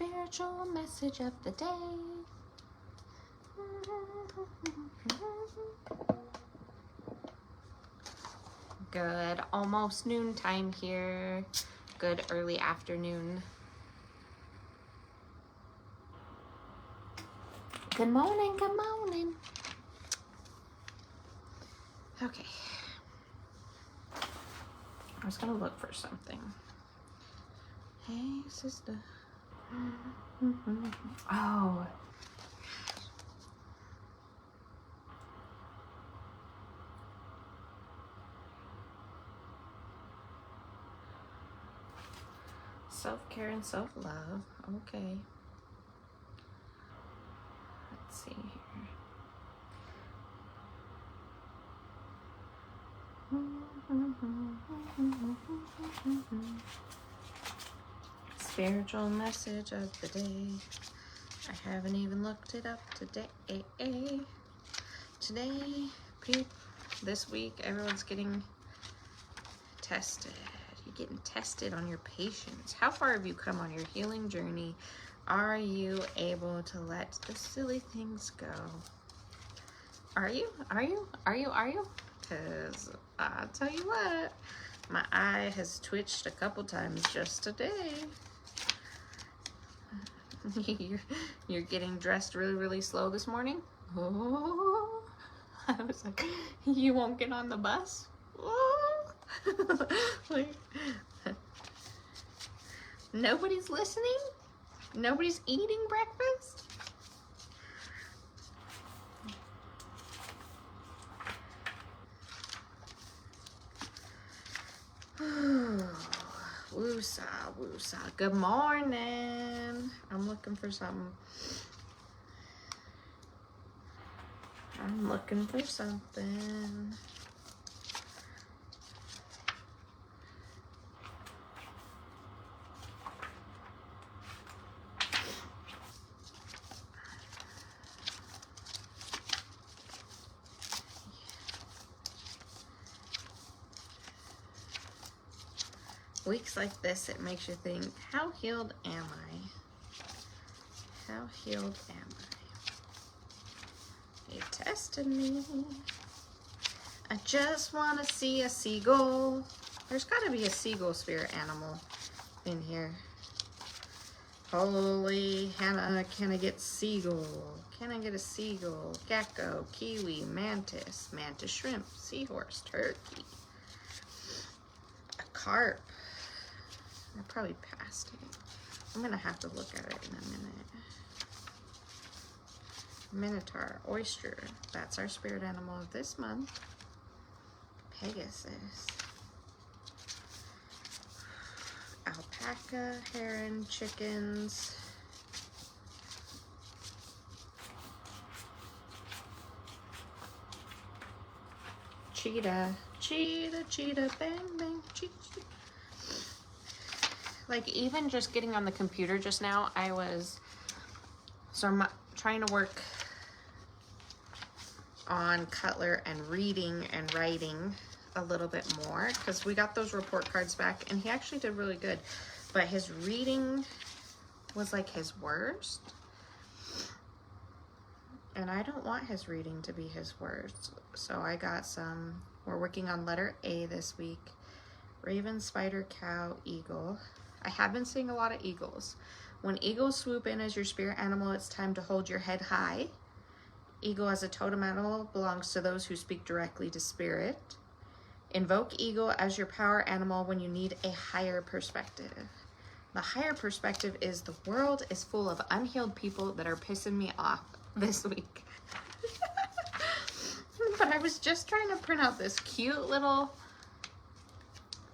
spiritual message of the day. Good, almost noontime here. Good early afternoon. Good morning, good morning. Okay. I was gonna look for something. Hey, sister. Oh. Self-care and self-love. Okay. Let's see here. Spiritual message of the day. I haven't even looked it up today. Today, this week, everyone's getting tested. You're getting tested on your patience. How far have you come on your healing journey? Are you able to let the silly things go? Are you? Because I'll tell you what, my eye has twitched a couple times just today. You're getting dressed really, really slow this morning? Oh, I was like, you won't get on the bus? Oh. Like, nobody's listening? Nobody's eating breakfast? Woosah, woosah. Good morning. I'm looking for something. Weeks like this, it makes you think, how healed am I? How healed am I? You tested me. I just want to see a seagull. There's got to be a seagull spirit animal in here. Holy Hannah, can I get seagull? Can I get a seagull? Gecko, kiwi, mantis, mantis shrimp, seahorse, turkey, a carp. I probably passed it. I'm gonna have to look at it in a minute. Minotaur, oyster. That's our spirit animal of this month. Pegasus. Alpaca, heron, chickens. Cheetah. Cheetah, cheetah, bang, bang, cheetah. Like, even just getting on the computer just now, I'm trying to work on Cutler and reading and writing a little bit more, because we got those report cards back and he actually did really good, but his reading was like his worst, and I don't want his reading to be his worst. So I got we're working on letter A this week. Raven, spider, cow, eagle. I have been seeing a lot of eagles. When eagles swoop in as your spirit animal, it's time to hold your head high. Eagle as a totem animal belongs to those who speak directly to spirit. Invoke eagle as your power animal when you need a higher perspective. The higher perspective is the world is full of unhealed people that are pissing me off this week. But I was just trying to print out this cute little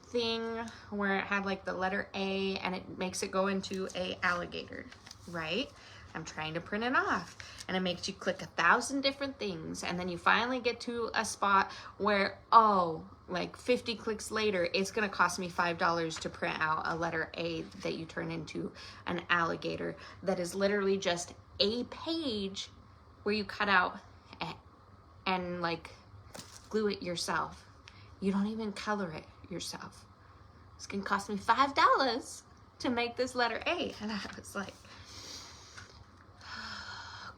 thing where it had like the letter A and it makes it go into a alligator, right? I'm trying to print it off and it makes you click 1,000 different things, and then you finally get to a spot where, oh, like 50 clicks later, it's gonna cost me $5 to print out a letter A that you turn into an alligator. That is literally just a page where you cut out and like glue it yourself. You don't even color it yourself. It's gonna cost me $5 to make this letter A. And I was like,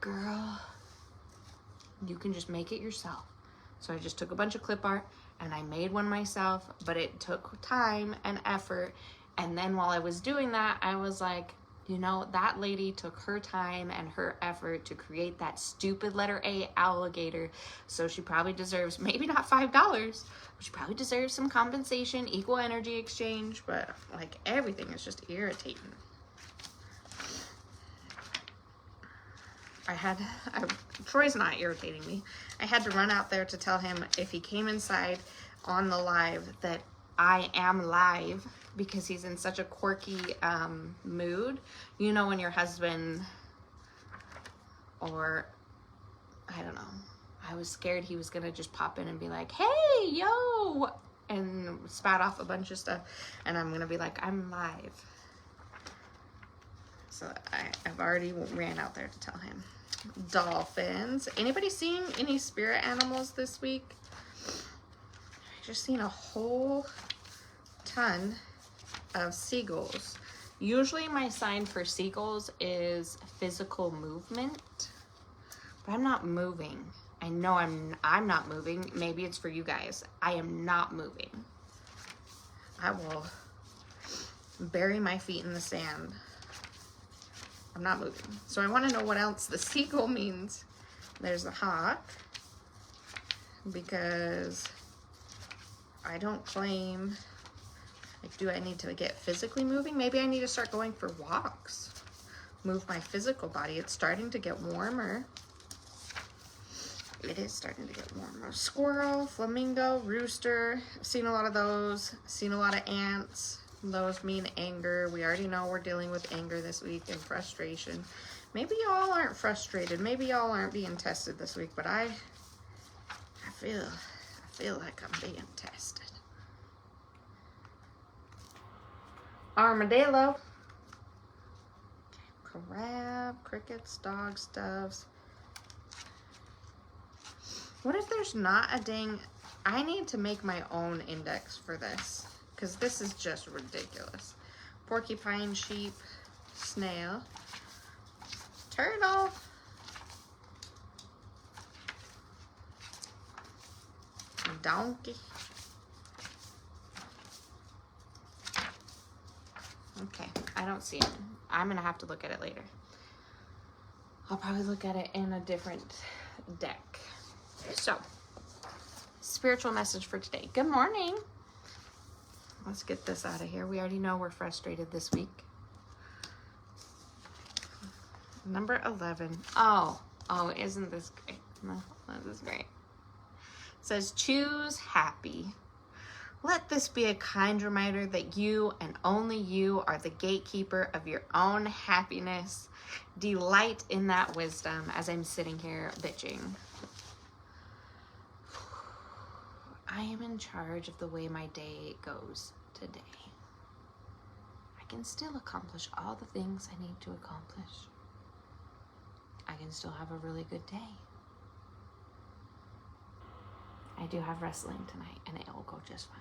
girl, you can just make it yourself. So I just took a bunch of clip art and I made one myself, but it took time and effort. And then while I was doing that, I was like, you know, that lady took her time and her effort to create that stupid letter A alligator. So she probably deserves, maybe not $5, but she probably deserves some compensation, equal energy exchange. But like, everything is just irritating. Troy's not irritating me. I had to run out there to tell him if he came inside on the live that I am live, because he's in such a quirky mood. You know, when your husband, or I don't know, I was scared he was gonna just pop in and be like, hey, yo, and spout off a bunch of stuff, and I'm gonna be like, I'm live. So I've already ran out there to tell him. Dolphins. Anybody seeing any spirit animals this week? I just seen a whole ton of seagulls. Usually my sign for seagulls is physical movement, but I'm not moving. I know I'm not moving. Maybe it's for you guys. I am not moving. I will bury my feet in the sand. I'm not moving. So I want to know what else the seagull means. There's the hawk, because I don't claim, like, do I need to get physically moving? Maybe I need to start going for walks. Move my physical body. It's starting to get warmer. It is starting to get warmer. Squirrel, flamingo, rooster. I've seen a lot of those. I've seen a lot of ants. Those mean anger. We already know we're dealing with anger this week and frustration. Maybe y'all aren't frustrated. Maybe y'all aren't being tested this week, but I feel like I'm being tested. Armadillo. Crab, crickets, dogs, doves. What if there's not a dang... I need to make my own index for this, because this is just ridiculous. Porcupine, sheep, snail, turtle, donkey. Okay, I don't see it. I'm gonna have to look at it later. I'll probably look at it in a different deck. So, spiritual message for today. Good morning. Let's get this out of here. We already know we're frustrated this week. Number 11. Oh, isn't this great? No, this is great. It says, choose happy. Let this be a kind reminder that you and only you are the gatekeeper of your own happiness. Delight in that wisdom as I'm sitting here bitching. I am in charge of the way my day goes today. I can still accomplish all the things I need to accomplish. I can still have a really good day. I do have wrestling tonight, and it will go just fine.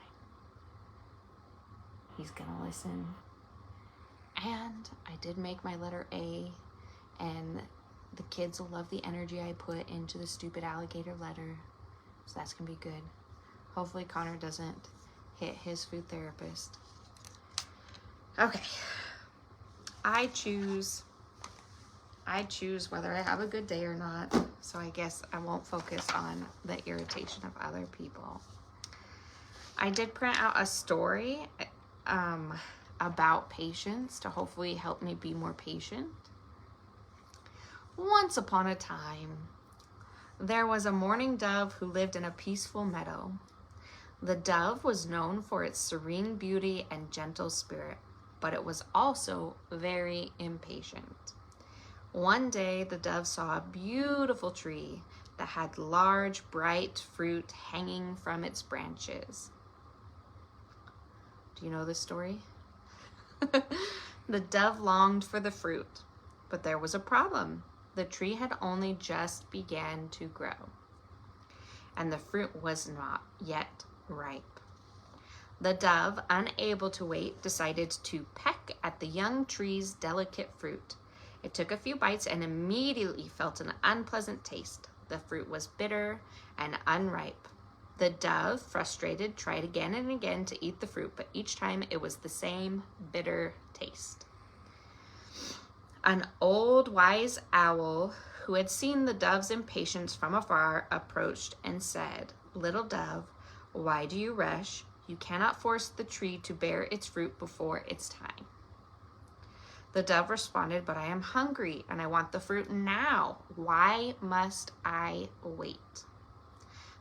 He's gonna listen. And I did make my letter A, and the kids will love the energy I put into the stupid alligator letter. So that's gonna be good. Hopefully Connor doesn't hit his food therapist. Okay. I choose whether I have a good day or not. So I guess I won't focus on the irritation of other people. I did print out a story about patience to hopefully help me be more patient. Once upon a time, there was a mourning dove who lived in a peaceful meadow. The dove was known for its serene beauty and gentle spirit, but it was also very impatient. One day, the dove saw a beautiful tree that had large, bright fruit hanging from its branches. Do you know this story? The dove longed for the fruit, but there was a problem. The tree had only just began to grow, and the fruit was not yet ripe. The dove, unable to wait, decided to peck at the young tree's delicate fruit. It took a few bites and immediately felt an unpleasant taste. The fruit was bitter and unripe. The dove, frustrated, tried again and again to eat the fruit, but each time it was the same bitter taste. An old wise owl who had seen the dove's impatience from afar approached and said, "Little dove, why do you rush? You cannot force the tree to bear its fruit before its time." The dove responded, "But I am hungry and I want the fruit now. Why must I wait?"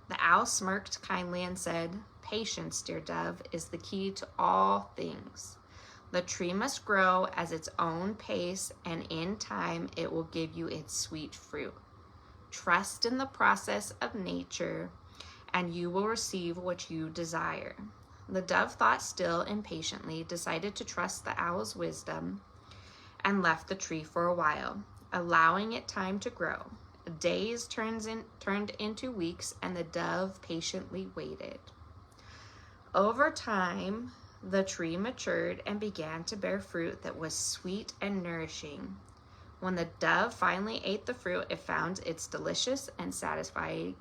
The owl smirked kindly and said, "Patience, dear dove, is the key to all things. The tree must grow at its own pace, and in time it will give you its sweet fruit. Trust in the process of nature, and you will receive what you desire." The dove thought still impatiently, decided to trust the owl's wisdom, and left the tree for a while, allowing it time to grow. Days turned into weeks, and the dove patiently waited. Over time, the tree matured and began to bear fruit that was sweet and nourishing. When the dove finally ate the fruit, it found it's delicious and satisfying,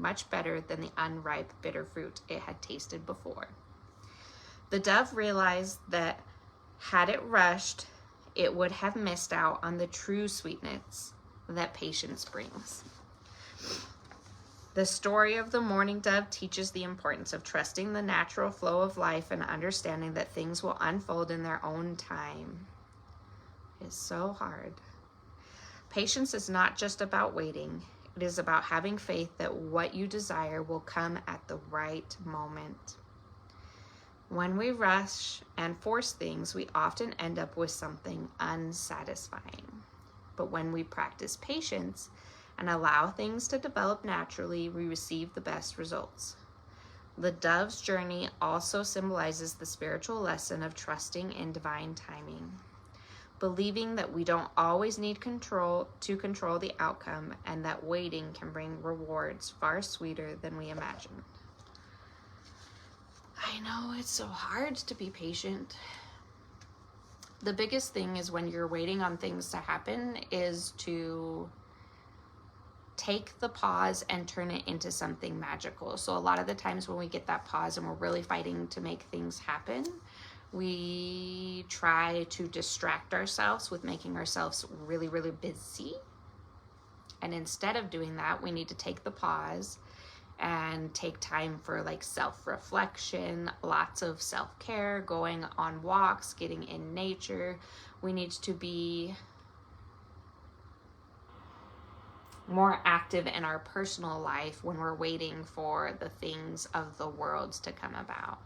much better than the unripe, bitter fruit it had tasted before. The dove realized that had it rushed, it would have missed out on the true sweetness that patience brings. The story of the mourning dove teaches the importance of trusting the natural flow of life and understanding that things will unfold in their own time. It's so hard. Patience is not just about waiting. It is about having faith that what you desire will come at the right moment. When we rush and force things, we often end up with something unsatisfying. But when we practice patience and allow things to develop naturally, we receive the best results. The dove's journey also symbolizes the spiritual lesson of trusting in divine timing, believing that we don't always need to control the outcome, and that waiting can bring rewards far sweeter than we imagine. I know it's so hard to be patient. The biggest thing is when you're waiting on things to happen is to take the pause and turn it into something magical. So a lot of the times when we get that pause and we're really fighting to make things happen, we try to distract ourselves with making ourselves really, really busy. And instead of doing that, we need to take the pause and take time for like self-reflection, lots of self-care, going on walks, getting in nature. We need to be more active in our personal life when we're waiting for the things of the world to come about.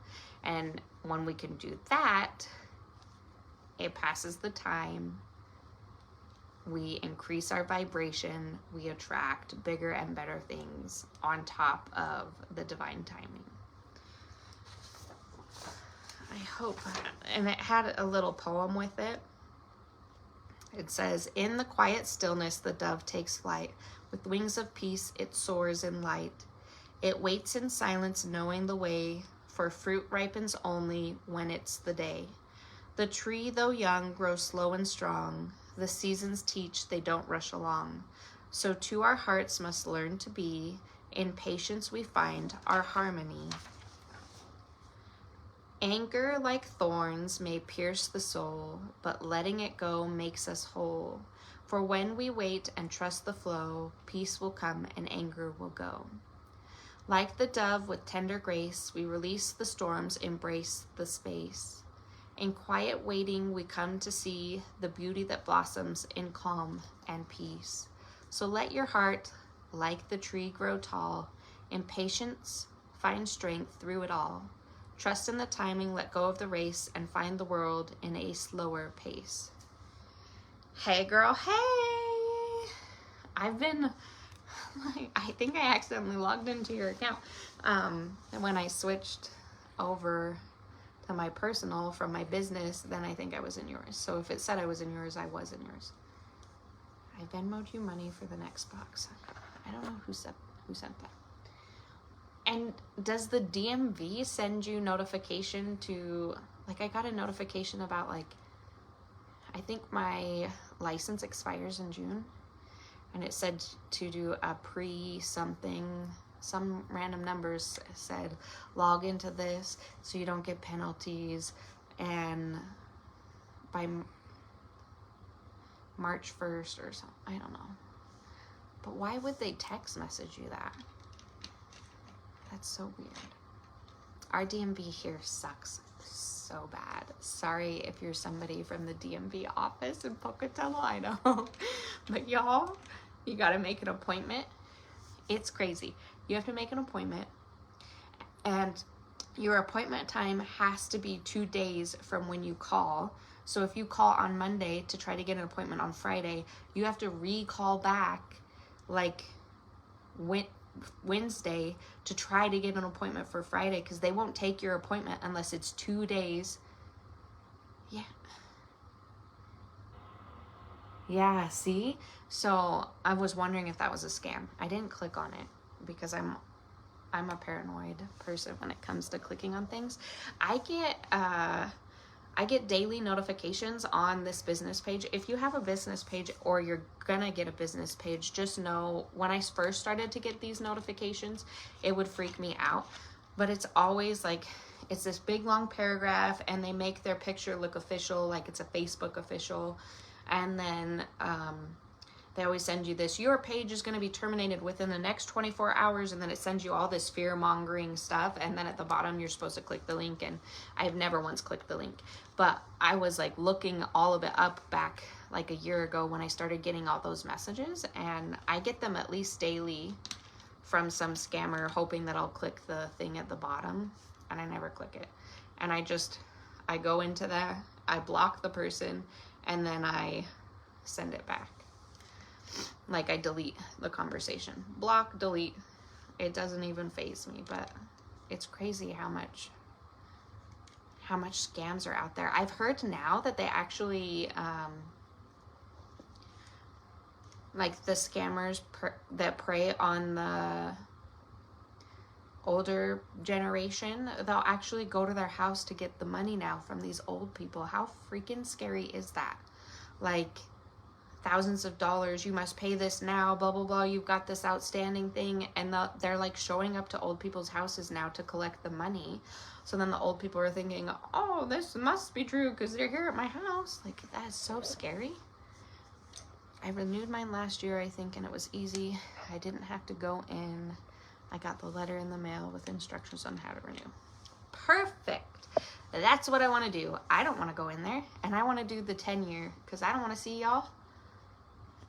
And when we can do that, it passes the time. We increase our vibration, we attract bigger and better things on top of the divine timing. I hope, and it had a little poem with it. It says, "In the quiet stillness, the dove takes flight. With wings of peace, it soars in light. It waits in silence, knowing the way, for fruit ripens only when it's the day. The tree, though young, grows slow and strong. The seasons teach, they don't rush along. So too our hearts must learn to be. In patience we find our harmony. Anger, like thorns, may pierce the soul, but letting it go makes us whole. For when we wait and trust the flow, peace will come and anger will go. Like the dove with tender grace, we release the storms, embrace the space. In quiet waiting, we come to see the beauty that blossoms in calm and peace. So let your heart, like the tree, grow tall. In patience, find strength through it all. Trust in the timing, let go of the race, and find the world in a slower pace." Hey girl, hey! I've been, I think I accidentally logged into your account. And when I switched over to my personal from my business, then I think I was in yours. So if it said I was in yours, I was in yours. I Venmo'd you money for the next box. I don't know who sent that. And does the DMV send you notification to, like, I got a notification about, like, I think my license expires in June, and it said to do a pre-something, some random numbers said log into this so you don't get penalties, and by March 1st or something, I don't know. But why would they text message you that? That's so weird. Our DMV here sucks so bad. Sorry if you're somebody from the DMV office in Pocatello, I know. But y'all, you gotta make an appointment. It's crazy. You have to make an appointment, and your appointment time has to be 2 days from when you call. So if you call on Monday to try to get an appointment on Friday, you have to re-call back like Wednesday to try to get an appointment for Friday, because they won't take your appointment unless it's 2 days. Yeah, see? So I was wondering if that was a scam. I didn't click on it because I'm a paranoid person when it comes to clicking on things. I get daily notifications on this business page. If you have a business page or you're gonna get a business page, just know when I first started to get these notifications, it would freak me out. But it's always like, it's this big long paragraph, and they make their picture look official, like it's a Facebook official. And then they always send you this, your page is going to be terminated within the next 24 hours. And then it sends you all this fear-mongering stuff. And then at the bottom, you're supposed to click the link. And I've never once clicked the link. But I was like looking all of it up back like a year ago when I started getting all those messages. And I get them at least daily from some scammer hoping that I'll click the thing at the bottom. And I never click it. And I go into that, I block the person, and then I send it back. Like I delete the conversation. Block, delete. It doesn't even faze me, but it's crazy how much scams are out there. I've heard now that they actually, like the scammers that prey on the older generation, they'll actually go to their house to get the money now from these old people. How freaking scary is that? Like, thousands of dollars, you must pay this now, blah blah blah, you've got this outstanding thing. And they're like showing up to old people's houses now to collect the money. So then the old people are thinking, oh, this must be true because they're here at my house. Like, that is so scary. I renewed mine last year, I think, and it was easy. I didn't have to go in. I got the letter in the mail with instructions on how to renew. Perfect. That's what I want to do. I don't want to go in there, and I want to do the 10-year because I don't want to see y'all.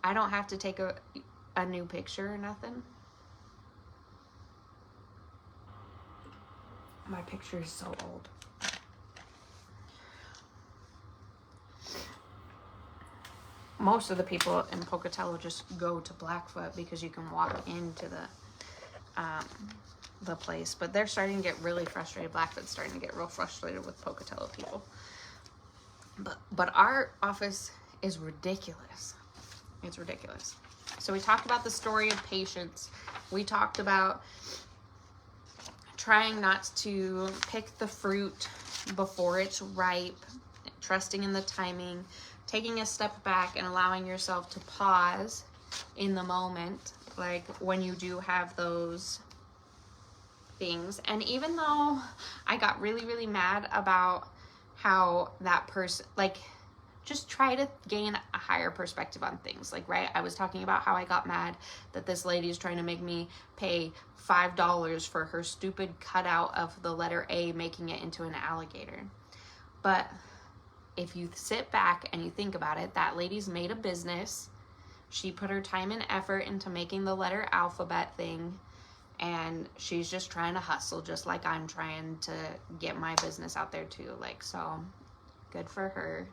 I don't have to take a new picture or nothing. My picture is so old. Most of the people in Pocatello just go to Blackfoot because you can walk into the place, but they're starting to get really frustrated. Blackfoot's starting to get real frustrated with Pocatello people. But our office is ridiculous. It's ridiculous. So we talked about the story of patience. We talked about trying not to pick the fruit before it's ripe, trusting in the timing, taking a step back and allowing yourself to pause in the moment, like when you do have those things. And even though I got really, really mad about how that person, like, just try to gain a higher perspective on things. Like, right, I was talking about how I got mad that this lady is trying to make me pay $5 for her stupid cutout of the letter A, making it into an alligator. But if you sit back and you think about it, that lady's made a business. She put her time and effort into making the letter alphabet thing, and she's just trying to hustle, just like I'm trying to get my business out there too. Like, so good for her.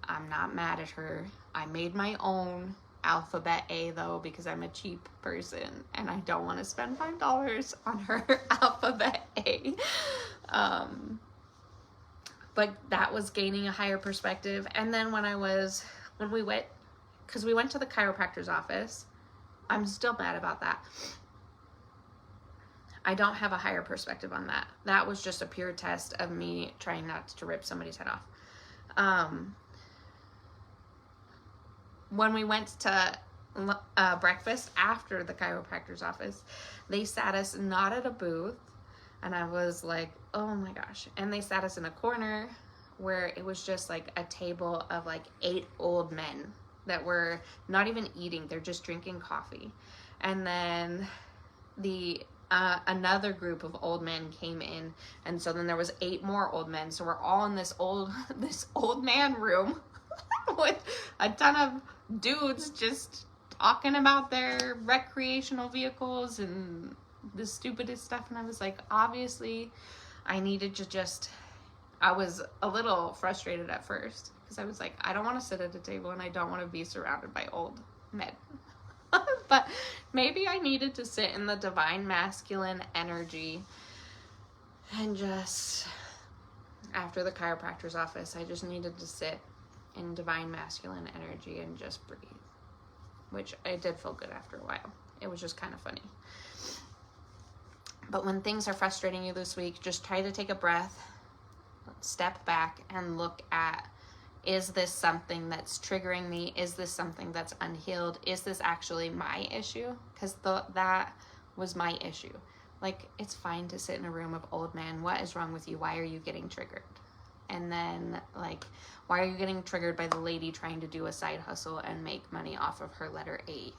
I'm not mad at her. I made my own alphabet A though, because I'm a cheap person and I don't want to spend $5 on her alphabet A. But that was gaining a higher perspective. And then when we went to the chiropractor's office, I'm still mad about that. I don't have a higher perspective on that. That was just a pure test of me trying not to rip somebody's head off. when we went to breakfast after the chiropractor's office, they sat us not at a booth, and I was like, oh my gosh. And they sat us in a corner where it was just like a table of like 8 old men that were not even eating, they're just drinking coffee. And then the another group of old men came in, and so then there was 8 more old men. So we're all in this old man room with a ton of dudes just talking about their recreational vehicles and the stupidest stuff. And I was like, obviously I needed to just, I was a little frustrated at first because I was like, I don't want to sit at a table and I don't want to be surrounded by old men. But maybe I needed to sit in the divine masculine energy, and just after the chiropractor's office, I just needed to sit in divine masculine energy and just breathe, which I did feel good after a while. It was just kind of funny. But when things are frustrating you this week, just try to take a breath, step back, and look at, is this something that's triggering me? Is this something that's unhealed? Is this actually my issue? Because that was my issue. Like, it's fine to sit in a room of old men. What is wrong with you? Why are you getting triggered? And then, like, why are you getting triggered by the lady trying to do a side hustle and make money off of her letter A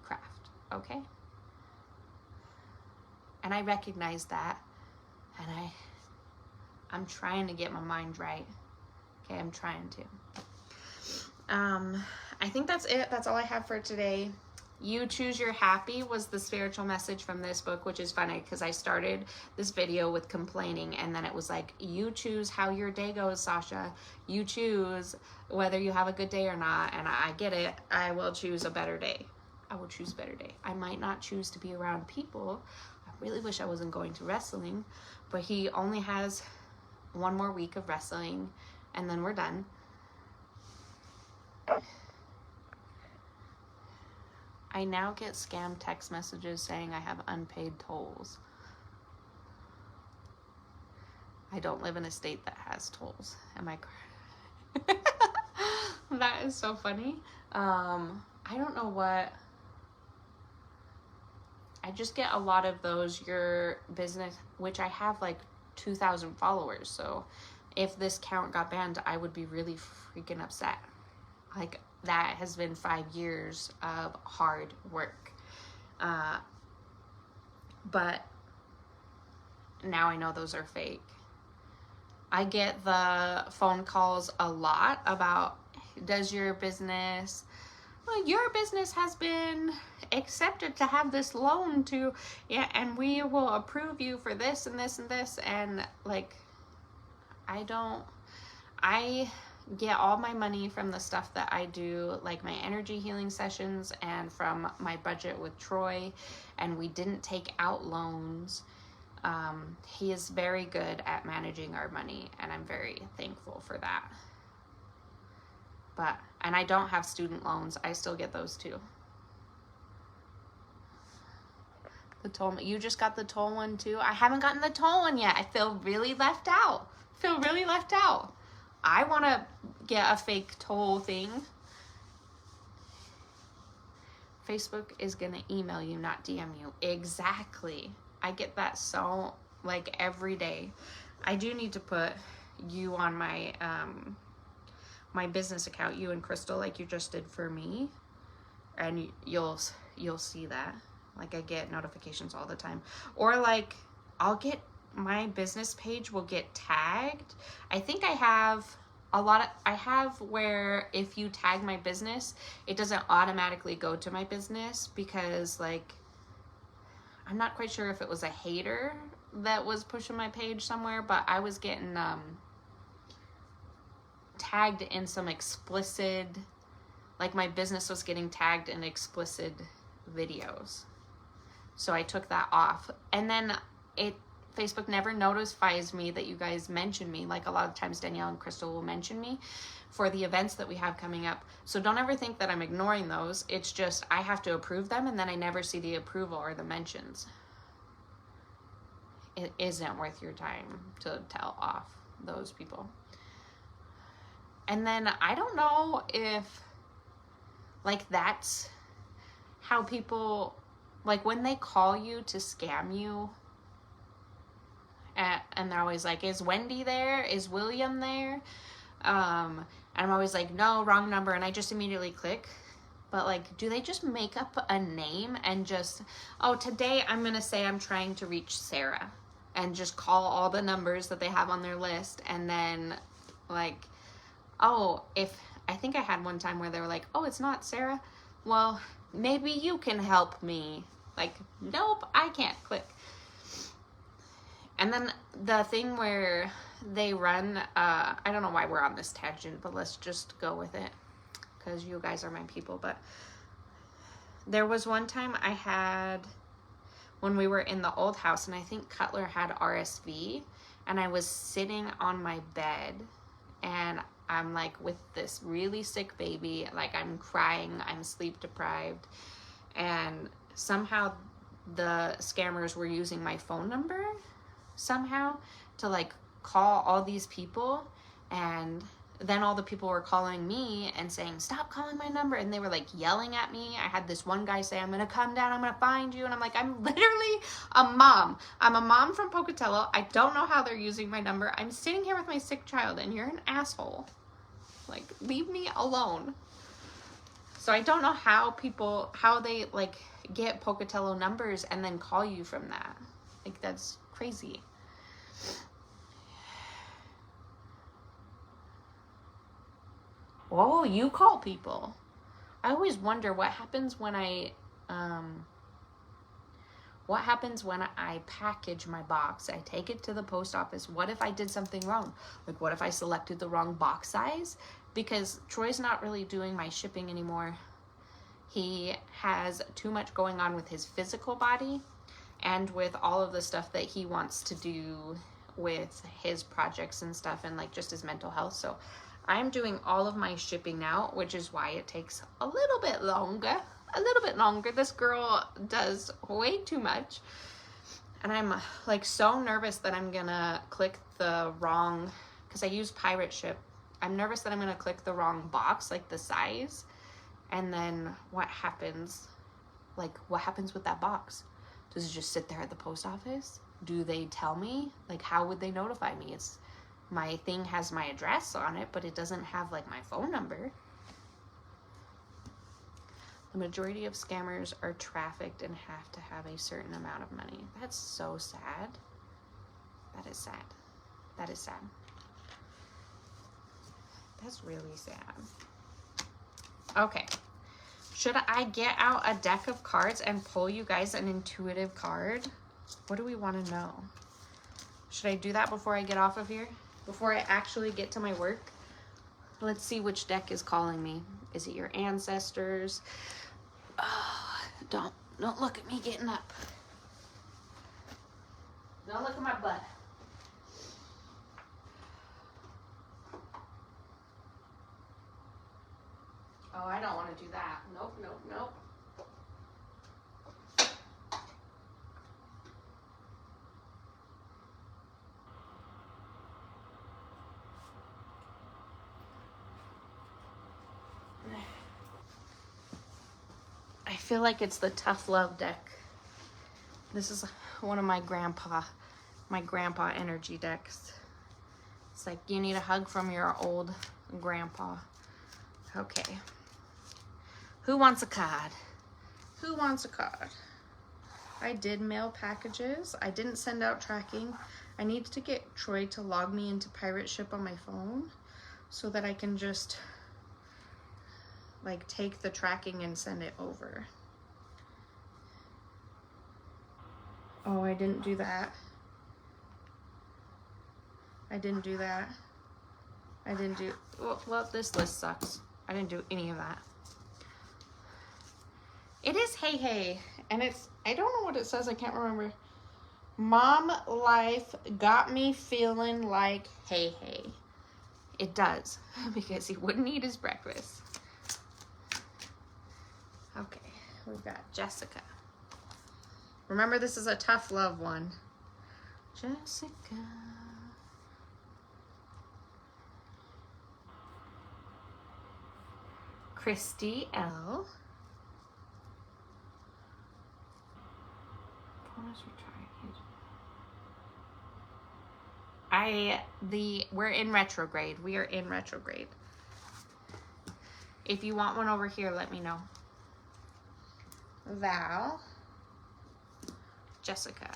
craft? Okay? And I recognize that. And I'm trying to get my mind right. Okay, I'm trying to. I think that's it. That's all I have for today. You Choose Your Happy was the spiritual message from this book, which is funny because I started this video with complaining, and then it was like, you choose how your day goes, Sasha. You choose whether you have a good day or not, and I get it. I will choose a better day. I will choose a better day. I might not choose to be around people. I really wish I wasn't going to wrestling, but he only has 1 more week of wrestling, and then we're done. I now get scam text messages saying I have unpaid tolls. I don't live in a state that has tolls. Am I correct? That is so funny. I don't know what. I just get a lot of those, your business, which I have like 2,000 followers. So if this count got banned, I would be really freaking upset. Like, that has been 5 years of hard work. But now I know those are fake. I get the phone calls a lot about, does your business, well, your business has been accepted to have this loan to, yeah, and we will approve you for this and this and this. And like, I get all my money from the stuff that I do, like my energy healing sessions, and from my budget with Troy, and we didn't take out loans. He is very good at managing our money, and I'm very thankful for that. And I don't have student loans. I still get those too. The toll, you just got the toll one too? I haven't gotten the toll one yet. I feel really left out. I want to get a fake toll thing. Facebook is going to email you, not DM you. Exactly. I get that so, like, every day. I do need to put you on my my business account, you and Crystal, like you just did for me, and you'll see that. Like, I get notifications all the time. Or like, my business page will get tagged. I think I have where if you tag my business, it doesn't automatically go to my business, because like, I'm not quite sure if it was a hater that was pushing my page somewhere, but I was getting tagged in some explicit, like my business was getting tagged in explicit videos. So I took that off. And then Facebook never notifies me that you guys mention me. Like, a lot of times Danielle and Crystal will mention me for the events that we have coming up. So don't ever think that I'm ignoring those. It's just I have to approve them, and then I never see the approval or the mentions. It isn't worth your time to tell off those people. And then I don't know if, Like, that's how people, like, when they call you to scam you, and they're always like, is Wendy there? Is William there? And I'm always like, no, wrong number. And I just immediately click. But, like, do they just make up a name and just, oh, today I'm going to say I'm trying to reach Sarah, and just call all the numbers that they have on their list. And then, like, oh, I think I had one time where they were like, oh, it's not Sarah. Well, maybe you can help me. Like, nope, I can't. Click. And then the thing where they run, I don't know why we're on this tangent, but let's just go with it, because you guys are my people. But there was one time I had, when we were in the old house, and I think Cutler had RSV, and I was sitting on my bed, and I'm like with this really sick baby, like I'm crying, I'm sleep deprived, and somehow the scammers were using my phone number somehow to like call all these people, and then all the people were calling me and saying, stop calling my number, and they were like yelling at me. I had this one guy say, I'm gonna come down, I'm gonna find you, and I'm like, I'm literally a mom. I'm a mom from Pocatello. I don't know how they're using my number. I'm sitting here with my sick child, and you're an asshole. Like, leave me alone. So I don't know how they like get Pocatello numbers and then call you from that. Like, that's crazy. Oh, you call people. I always wonder what happens when I package my box. I take it to the post office. What if I did something wrong? Like, what if I selected the wrong box size? Because Troy's not really doing my shipping anymore. He has too much going on with his physical body and with all of the stuff that he wants to do with his projects and stuff, and like just his mental health. So I'm doing all of my shipping now, which is why it takes a little bit longer. This girl does way too much. And I'm like so nervous that I'm gonna click the wrong, because I use Pirate Ship. I'm nervous that I'm gonna click the wrong box, like the size. And then what happens? Like, what happens with that box? Does it just sit there at the post office? Do they tell me? Like, how would they notify me? It's, my thing has my address on it, but it doesn't have like my phone number. The majority of scammers are trafficked and have to have a certain amount of money. That's so sad. That is sad. That is sad. That's really sad. Okay. Should I get out a deck of cards and pull you guys an intuitive card? What do we want to know? Should I do that before I get off of here? Before I actually get to my work? Let's see which deck is calling me. Is it your ancestors? Oh, don't look at me getting up. Don't look at my butt. Oh, I don't want to do that. Nope. I feel like it's the tough love deck. This is one of my grandpa energy decks. It's like you need a hug from your old grandpa. Okay. Who wants a card? Who wants a card? I did mail packages. I didn't send out tracking. I need to get Troy to log me into Pirate Ship on my phone so that I can just like take the tracking and send it over. Oh, I didn't do that. Well, this list sucks. I didn't do any of that. It is Hey Hey, and it's, I don't know what it says, I can't remember. Mom life got me feeling like Hey Hey. It does, because he wouldn't eat his breakfast. Okay, we've got Jessica. Remember, this is a tough love one. Jessica. Christy L. We're in retrograde. We are in retrograde. If you want one over here, let me know. Val. Jessica.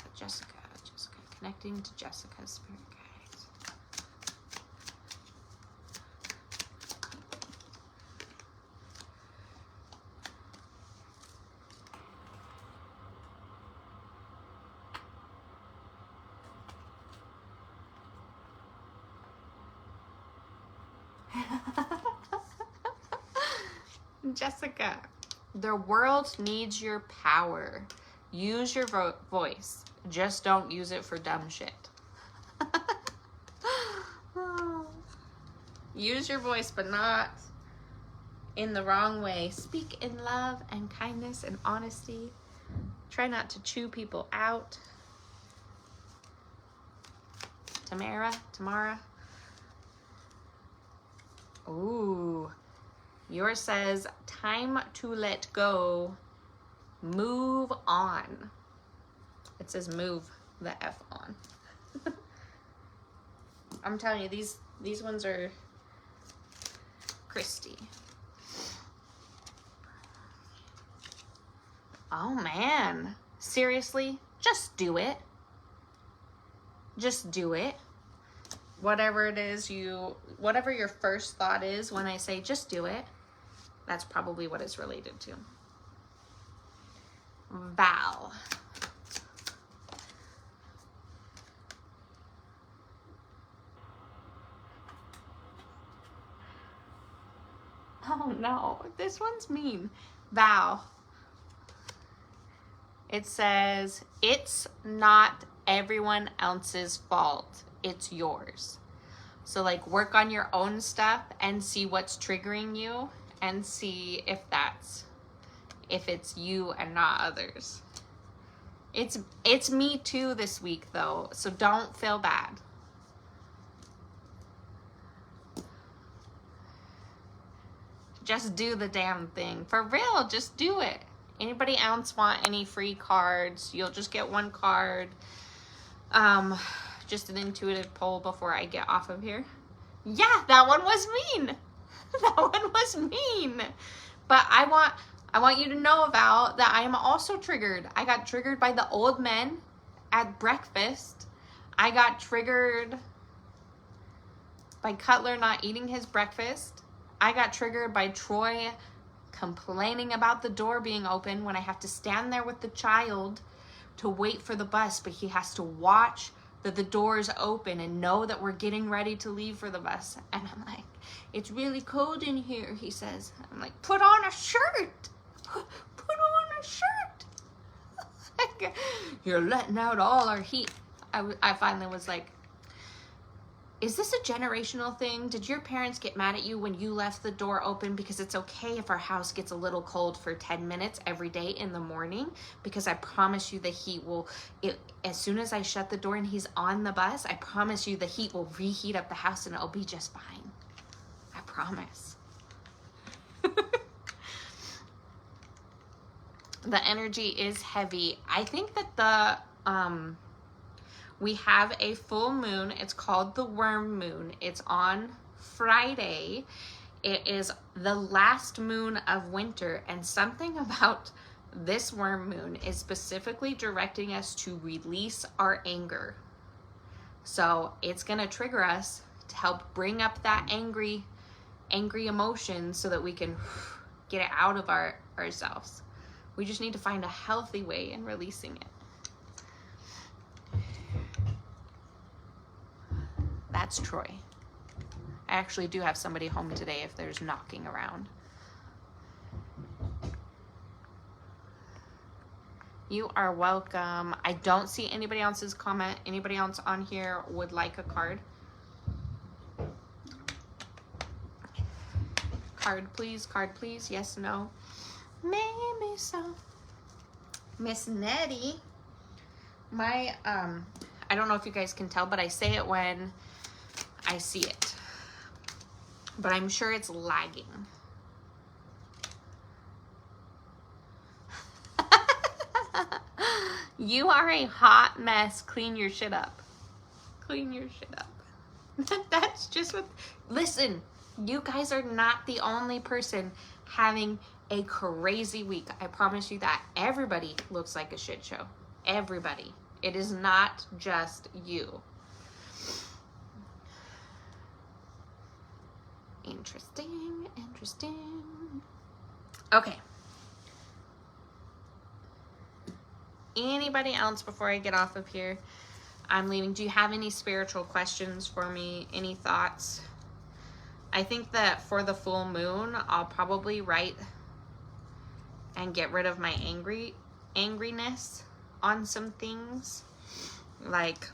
Connecting to Jessica's spirit guides. Jessica, the world needs your power. Use your voice. Just don't use it for dumb shit. Use your voice, but not in the wrong way. Speak in love and kindness and honesty. Try not to chew people out. Tamara. Ooh. Yours says, time to let go. Move on. It says move the F on. I'm telling you, these ones are Christy. Oh man. Seriously? Just do it. Just do it. Whatever it is whatever your first thought is when I say just do it, that's probably what it's related to. Val. Oh no, this one's mean. Val. It says, it's not everyone else's fault. It's yours. So like work on your own stuff and see what's triggering you and see if it's you and not others. It's me too this week though, so don't feel bad. Just do the damn thing. For real, just do it. Anybody else want any free cards? You'll just get one card. Just an intuitive poll before I get off of here. Yeah, that one was mean. That one was mean. But I want you to know, Val, that I am also triggered. I got triggered by the old men at breakfast. I got triggered by Cutler not eating his breakfast. I got triggered by Troy complaining about the door being open when I have to stand there with the child to wait for the bus, but he has to watch that the door is open and know that we're getting ready to leave for the bus. And I'm like, it's really cold in here, he says. I'm like, put on a shirt. Put on a shirt. Like, you're letting out all our heat. I finally was like, is this a generational thing? Did your parents get mad at you when you left the door open? Because it's okay if our house gets a little cold for 10 minutes every day in the morning, because I promise you the heat will, as soon as I shut the door and he's on the bus, I promise you the heat will reheat up the house and it'll be just fine. I promise. The energy is heavy. I think that we have a full moon. It's called the worm moon. It's on Friday. It is the last moon of winter, and something about this worm moon is specifically directing us to release our anger. So it's gonna trigger us to help bring up that angry emotion so that we can get it out of ourselves. We just need to find a healthy way in releasing it. That's Troy. I actually do have somebody home today if there's knocking around. You are welcome. I don't see anybody else's comment. Anybody else on here would like a card? Card, please. Card, please. Yes, no. Maybe so. Miss Nettie. My, I don't know if you guys can tell, but I say it when I see it. But I'm sure it's lagging. You are a hot mess. Clean your shit up. Clean your shit up. That's just what... Listen, you guys are not the only person having a crazy week. I promise you that. Everybody looks like a shit show. Everybody. It is not just you. Interesting, interesting. Okay. Anybody else before I get off of here? I'm leaving. Do you have any spiritual questions for me? Any thoughts? I think that for the full moon, I'll probably write and get rid of my angriness on some things. Like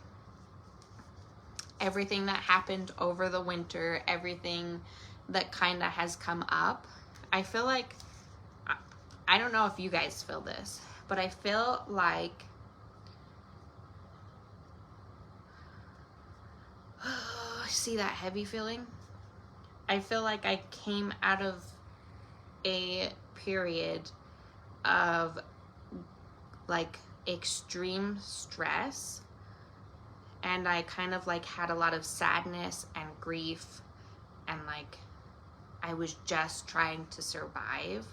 everything that happened over the winter, everything that kind of has come up. I feel like, I don't know if you guys feel this, but I feel like see that heavy feeling? I feel like I came out of a period of like extreme stress, and I kind of like had a lot of sadness and grief, and like I was just trying to survive.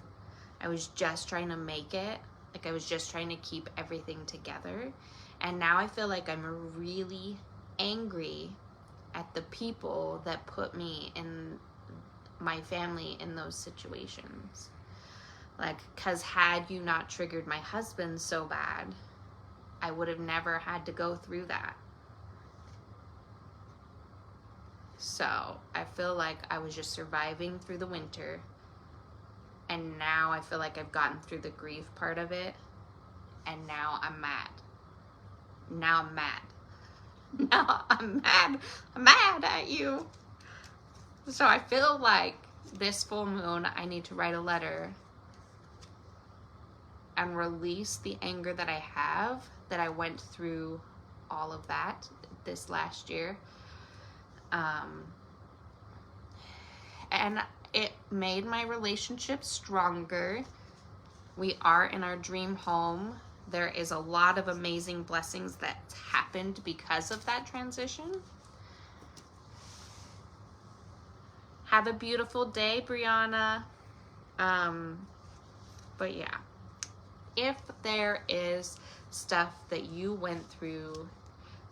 I was just trying to make it. Like I was just trying to keep everything together. And now I feel like I'm really angry at the people that put me in my family in those situations. Like, because had you not triggered my husband so bad, I would have never had to go through that. So I feel like I was just surviving through the winter, and now I feel like I've gotten through the grief part of it, and now I'm mad. Now I'm mad. Now I'm mad. I'm mad at you. So I feel like this full moon, I need to write a letter and release the anger that I have, that I went through all of that this last year. And it made my relationship stronger. We are in our dream home. There is a lot of amazing blessings that happened because of that transition. Have a beautiful day, Brianna. But yeah, if there is stuff that you went through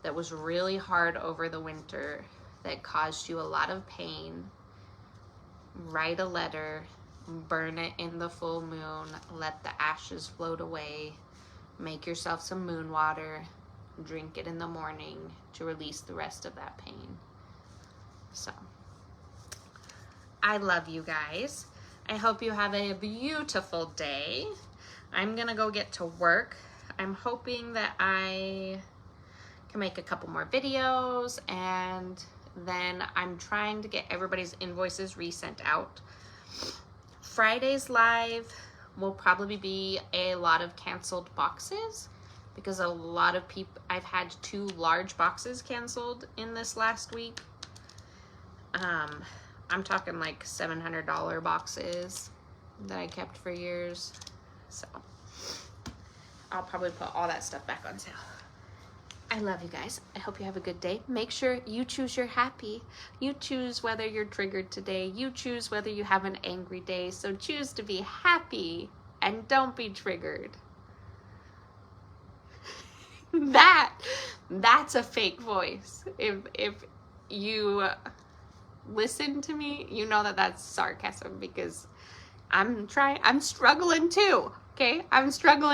that was really hard over the winter, that caused you a lot of pain, write a letter, burn it in the full moon, let the ashes float away, make yourself some moon water, drink it in the morning to release the rest of that pain. So, I love you guys. I hope you have a beautiful day. I'm gonna go get to work. I'm hoping that I can make a couple more videos, and then I'm trying to get everybody's invoices resent out. Friday's live will probably be a lot of canceled boxes, because a lot of people, I've had 2 large boxes canceled in this last week. I'm talking like $700 boxes that I kept for years. So I'll probably put all that stuff back on sale. I love you guys. I hope you have a good day. Make sure you choose your happy. You choose whether you're triggered today. You choose whether you have an angry day. So choose to be happy and don't be triggered. That's a fake voice. If you listen to me, you know that that's sarcasm, because I'm struggling too. Okay? I'm struggling.